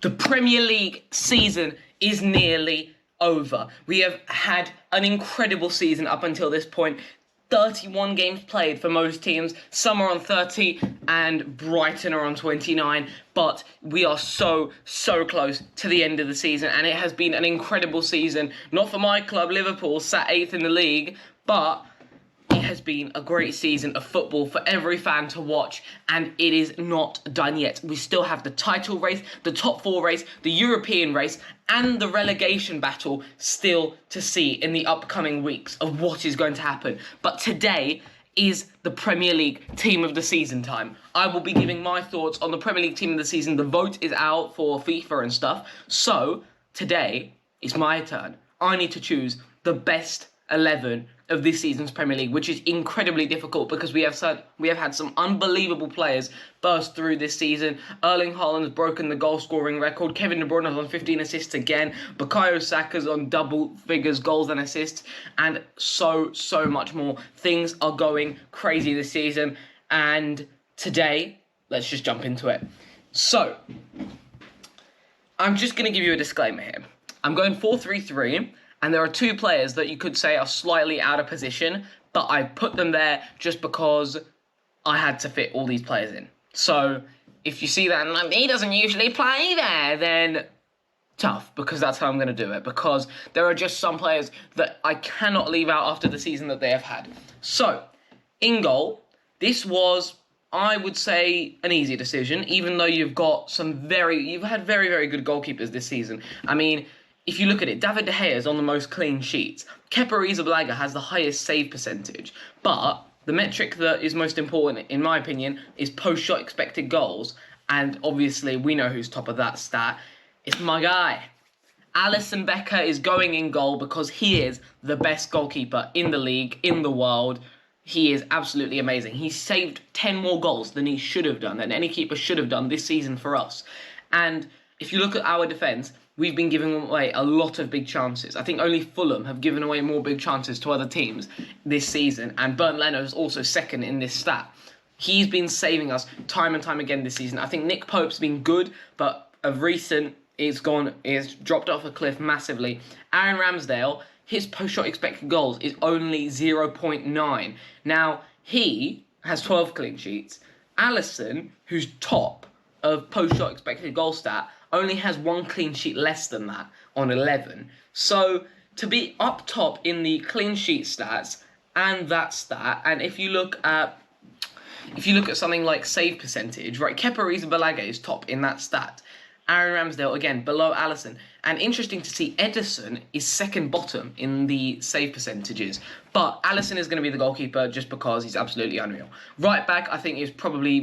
The Premier League season is nearly over. We have had an incredible season up until this point. 31 games played for most teams. Some are on 30 and Brighton are on 29. But we are so close to the end of the season. And it has been an incredible season. Not for my club, Liverpool, sat 8th in the league. But it has been a great season of football for every fan to watch, and it is not done yet. We still have the title race, the top 4 race, the European race, and the relegation battle still to see in the upcoming weeks of what is going to happen. But today is the Premier League Team of the Season time. I will be giving my thoughts on the Premier League Team of the Season. The vote is out for FIFA and stuff. So today is my turn. I need to choose the best 11 of this season's Premier League, which is incredibly difficult because we have had some unbelievable players burst through this season. Erling Haaland has broken the goal scoring record. Kevin De Bruyne is on 15 assists again. Bukayo Saka's on double figures goals and assists, and so much more. Things are going crazy this season, and today let's just jump into it. So I'm just going to give you a disclaimer here. I'm going 4-3-3. And there are 2 players that you could say are slightly out of position, but I put them there just because I had to fit all these players in. So if you see that and he doesn't usually play there, then tough, because that's how I'm going to do it. Because there are just some players that I cannot leave out after the season that they have had. So in goal, this was, I would say, an easy decision, even though you've had very good goalkeepers this season. I mean, if you look at it, David De Gea is on the most clean sheets. Kepa Arrizabalaga has the highest save percentage. But the metric that is most important, in my opinion, is post-shot expected goals. And obviously, we know who's top of that stat. It's my guy. Alisson Becker is going in goal because he is the best goalkeeper in the league, in the world. He is absolutely amazing. He saved 10 more goals than he should have done, than any keeper should have done this season for us. And if you look at our defence, we've been giving away a lot of big chances. I think only Fulham have given away more big chances to other teams this season, and Bernd Leno is also second in this stat. He's been saving us time and time again this season. I think Nick Pope's been good, but of recent, it's dropped off a cliff massively. Aaron Ramsdale, his post-shot expected goals is only 0.9. Now, he has 12 clean sheets. Alisson, who's top of post-shot expected goal stat, only has 1 clean sheet less than that on 11. So to be up top in the clean sheet stats and that stat, and if you look at something like save percentage, right, Kepa Arrizabalaga is top in that stat. Aaron Ramsdale, again, below Alisson. And interesting to see, Ederson is second bottom in the save percentages. But Alisson is going to be the goalkeeper just because he's absolutely unreal. Right back, I think,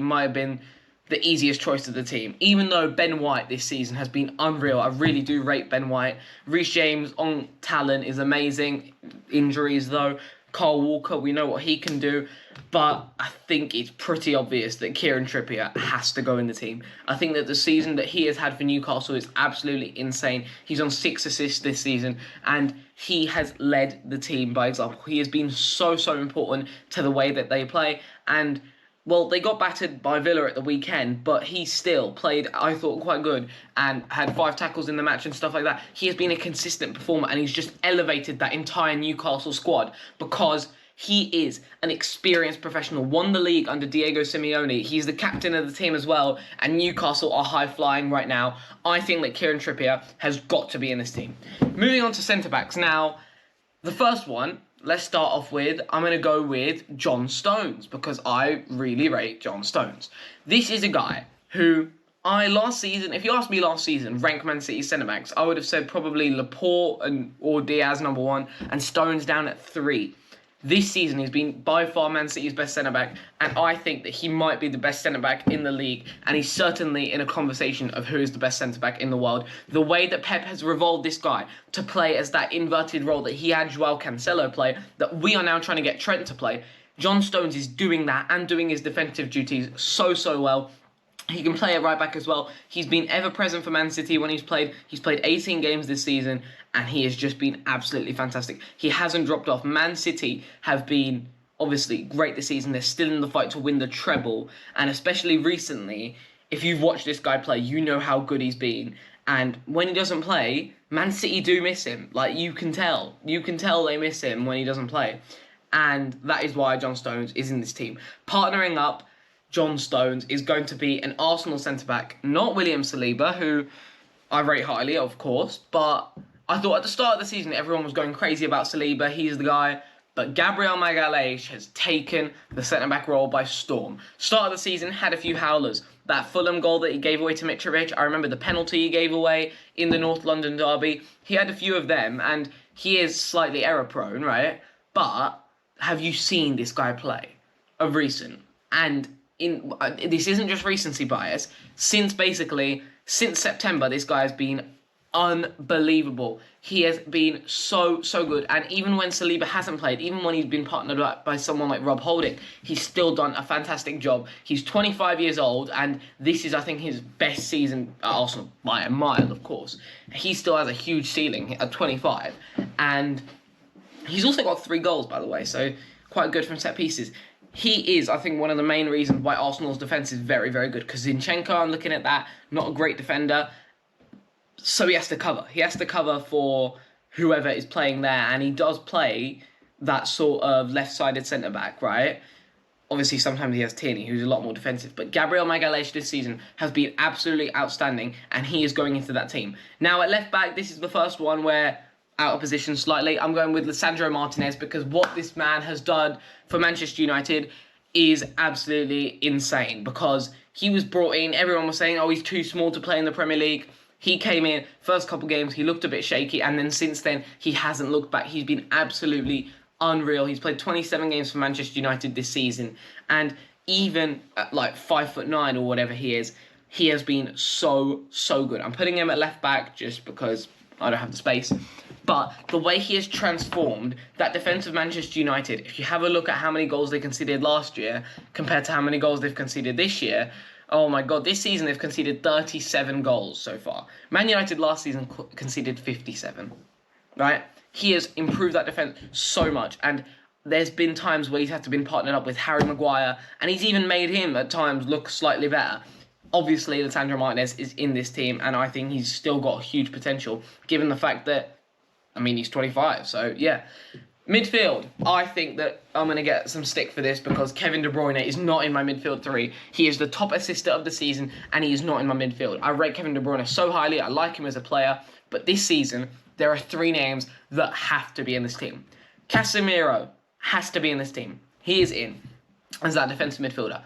might have been the easiest choice of the team. Even though Ben White this season has been unreal. I really do rate Ben White. Reece James on talent is amazing. Injuries, though. Kyle Walker, we know what he can do. But I think it's pretty obvious that Kieran Trippier has to go in the team. I think that the season that he has had for Newcastle is absolutely insane. He's on 6 assists this season, and he has led the team by example. He has been so important to the way that they play. And, well, they got battered by Villa at the weekend, but he still played, I thought, quite good and had 5 tackles in the match and stuff like that. He has been a consistent performer, and he's just elevated that entire Newcastle squad because he is an experienced professional, won the league under Diego Simeone. He's the captain of the team as well, and Newcastle are high-flying right now. I think that Kieran Trippier has got to be in this team. Moving on to centre-backs. Now, the first one, let's start off with, I'm going to go with John Stones, because I really rate John Stones. This is a guy who if you asked me last season, rank Man City centre-backs, I would have said probably Laporte or Diaz number 1, and Stones down at 3. This season, he's been by far Man City's best centre-back, and I think that he might be the best centre-back in the league, and he's certainly in a conversation of who is the best centre-back in the world. The way that Pep has revolved this guy to play as that inverted role that he had Joao Cancelo play, that we are now trying to get Trent to play, John Stones is doing that and doing his defensive duties so well. He can play at right back as well. He's been ever present for Man City when he's played. He's played 18 games this season, and he has just been absolutely fantastic. He hasn't dropped off. Man City have been obviously great this season. They're still in the fight to win the treble, and especially recently, if you've watched this guy play, you know how good he's been. And when he doesn't play, Man City do miss him. Like, you can tell. You can tell they miss him when he doesn't play. And that is why John Stones is in this team. Partnering up, John Stones is going to be an Arsenal centre-back, not William Saliba, who I rate highly, of course. But I thought at the start of the season, everyone was going crazy about Saliba. He's the guy. But Gabriel Magalhaes has taken the centre-back role by storm. Start of the season, had a few howlers. That Fulham goal that he gave away to Mitrovic, I remember the penalty he gave away in the North London derby. He had a few of them, and he is slightly error-prone, right? But have you seen this guy play of recent? And this isn't just recency bias. Since September, this guy has been unbelievable. He has been so good, and even when Saliba hasn't played, even when he's been partnered up by someone like Rob Holding, he's still done a fantastic job. He's 25 years old, and this is, I think, his best season at Arsenal by a mile, of course. He still has a huge ceiling at 25, and he's also got 3 goals, by the way, so quite good from set pieces. He is, I think, one of the main reasons why Arsenal's defence is very, very good, because Zinchenko, I'm looking at that, not a great defender. So he has to cover. He has to cover for whoever is playing there, and he does play that sort of left-sided centre-back, right? Obviously, sometimes he has Tierney, who's a lot more defensive. But Gabriel Magalhaes this season has been absolutely outstanding, and he is going into that team. Now, at left-back, this is the first one where, out of position slightly, I'm going with Lisandro Martinez, because what this man has done for Manchester United is absolutely insane, because he was brought in, everyone was saying, oh, he's too small to play in the Premier League. He came in, first couple games, he looked a bit shaky, and then since then, he hasn't looked back. He's been absolutely unreal. He's played 27 games for Manchester United this season, and even at like 5'9" or whatever he is, he has been so good. I'm putting him at left back just because I don't have the space. But the way he has transformed that defence of Manchester United, if you have a look at how many goals they conceded last year compared to how many goals they've conceded this year, oh my God, this season they've conceded 37 goals so far. Man United last season conceded 57, right? He has improved that defence so much, and there's been times where he's had to be partnered up with Harry Maguire, and he's even made him at times look slightly better. Obviously, Lisandro Martinez is in this team, and I think he's still got huge potential, given the fact that, I mean, he's 25, so yeah. Midfield, I think that I'm going to get some stick for this because Kevin De Bruyne is not in my midfield 3. He is the top assister of the season, and he is not in my midfield. I rate Kevin De Bruyne so highly. I like him as a player, but this season, there are 3 names that have to be in this team. Casemiro has to be in this team. He is in as that defensive midfielder.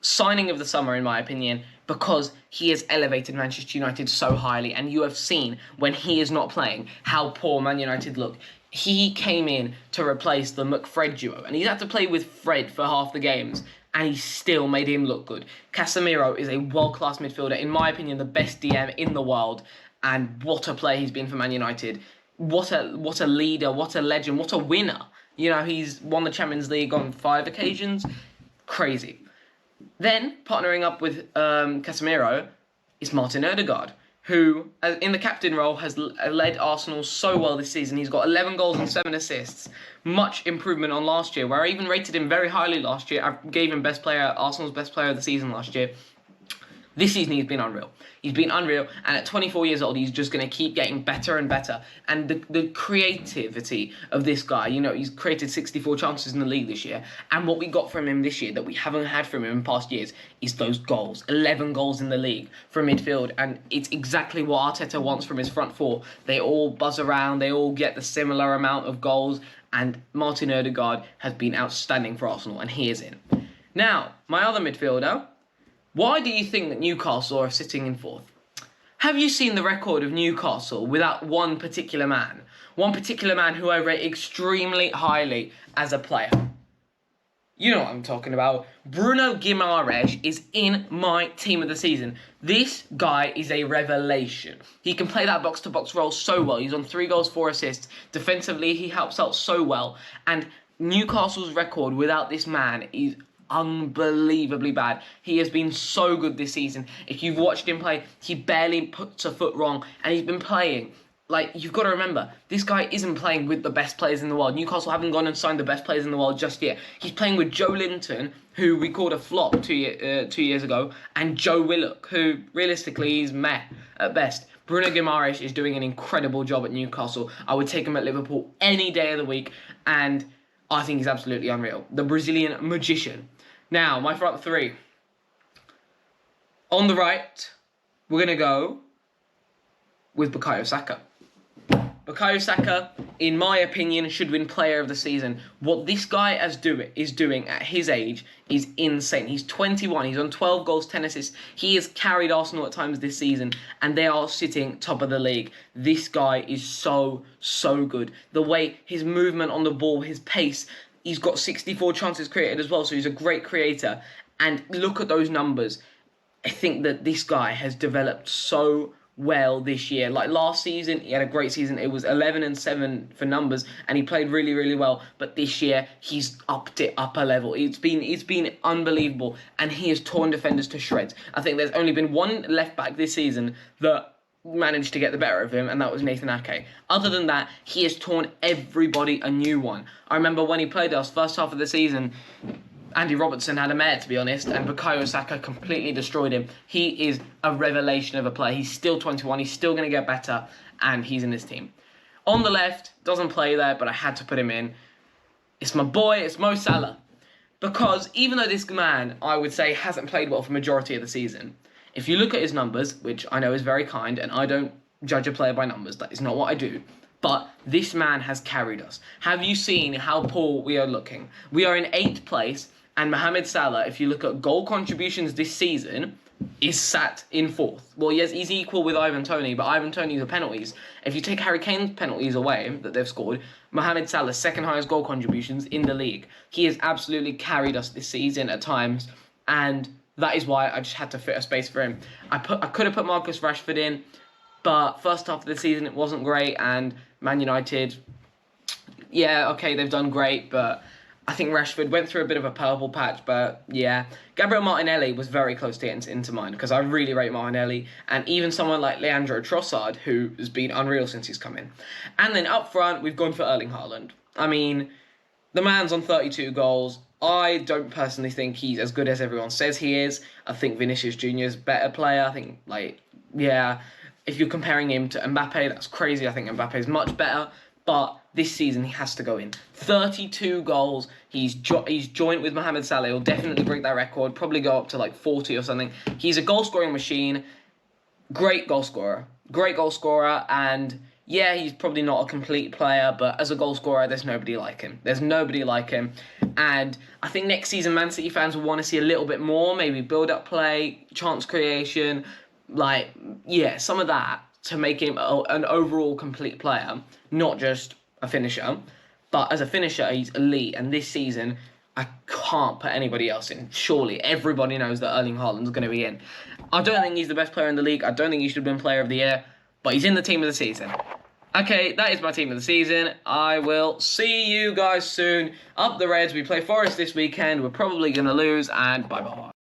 Signing of the summer, in my opinion, because he has elevated Manchester United so highly, and you have seen when he is not playing how poor Man United look. He came in to replace the McFred duo, and he's had to play with Fred for half the games, and he still made him look good. Casemiro is a world-class midfielder, in my opinion, the best DM in the world, and what a player he's been for Man United. What a leader, what a legend, what a winner. You know, he's won the Champions League on 5 occasions. Crazy. Then, partnering up with Casemiro is Martin Odegaard, who, in the captain role, has led Arsenal so well this season. He's got 11 goals and 7 assists. Much improvement on last year, where I even rated him very highly last year. I gave him Arsenal's best player of the season last year. This season, he's been unreal. He's been unreal, and at 24 years old, he's just going to keep getting better and better. And the creativity of this guy, you know, he's created 64 chances in the league this year. And what we got from him this year that we haven't had from him in past years is those goals. 11 goals in the league from midfield, and it's exactly what Arteta wants from his front 4. They all buzz around, they all get the similar amount of goals, and Martin Odegaard has been outstanding for Arsenal, and he is in. Now, my other midfielder. Why do you think that Newcastle are sitting in 4th? Have you seen the record of Newcastle without one particular man? One particular man who I rate extremely highly as a player. You know what I'm talking about. Bruno Guimaraes is in my team of the season. This guy is a revelation. He can play that box-to-box role so well. He's on 3 goals, 4 assists. Defensively, he helps out so well. And Newcastle's record without this man is unbelievably bad. He has been so good this season. If you've watched him play, he barely puts a foot wrong, and he's been playing like, you've got to remember, this guy isn't playing with the best players in the world. Newcastle haven't gone and signed the best players in the world just yet. He's playing with Joe Linton, who we called a flop 2 years ago, and Joe Willock, who realistically is meh at best. Bruno Guimaraes is doing an incredible job at Newcastle. I would take him at Liverpool any day of the week, and I think he's absolutely unreal. The Brazilian magician. Now, my front three. On the right, we're going to go with Bukayo Saka. Bukayo Saka, in my opinion, should win Player of the Season. What this guy is doing at his age is insane. He's 21. He's on 12 goals, 10 assists. He has carried Arsenal at times this season, and they are sitting top of the league. This guy is so good. The way his movement on the ball, his pace, he's got 64 chances created as well, so he's a great creator. And look at those numbers. I think that this guy has developed so well this year. Like last season, he had a great season. It was 11-7 for numbers, and he played really well. But this year, he's upped it up a level. It's been unbelievable, and he has torn defenders to shreds. I think there's only been one left back this season that managed to get the better of him, and that was Nathan Ake. Other than that, he has torn everybody a new one. I remember when he played us first half of the season, Andy Robertson had a mare, to be honest, and Bukayo Saka completely destroyed him. He is a revelation of a player. He's still 21. He's still going to get better, and he's in this team. On the left, doesn't play there, but I had to put him in. It's my boy, it's Mo Salah. Because even though this man, I would say, hasn't played well for the majority of the season, if you look at his numbers, which I know is very kind, and I don't judge a player by numbers, that is not what I do, but this man has carried us. Have you seen how poor we are looking? We are in 8th place, and Mohamed Salah, if you look at goal contributions this season, is sat in 4th. Well, yes, he's equal with Ivan Toney, but Ivan Toney's are penalties. If you take Harry Kane's penalties away that they've scored, Mohamed Salah's second highest goal contributions in the league. He has absolutely carried us this season at times, and that is why I just had to fit a space for him. I could have put Marcus Rashford in, but first half of the season it wasn't great, and Man United, yeah, okay, they've done great, but I think Rashford went through a bit of a purple patch, but yeah. Gabriel Martinelli was very close to getting into mine, because I really rate Martinelli, and even someone like Leandro Trossard, who has been unreal since he's come in. And then up front, we've gone for Erling Haaland. I mean, the man's on 32 goals. I don't personally think he's as good as everyone says he is. I think Vinicius Jr. is a better player. I think, if you're comparing him to Mbappe, that's crazy. I think Mbappe is much better. But this season, he has to go in. 32 goals. He's joint with Mohamed Salah. He'll definitely break that record. Probably go up to like 40 or something. He's a goal-scoring machine. Great goal scorer. And yeah, he's probably not a complete player, but as a goal scorer, there's nobody like him. And I think next season, Man City fans will want to see a little bit more. Maybe build-up play, chance creation. Some of that to make him an overall complete player, not just a finisher. But as a finisher, he's elite. And this season, I can't put anybody else in. Surely, everybody knows that Erling Haaland's going to be in. I don't think he's the best player in the league. I don't think he should have been player of the year. But he's in the team of the season. Okay, that is my team of the season. I will see you guys soon. Up the Reds. We play Forest this weekend. We're probably going to lose. And bye-bye.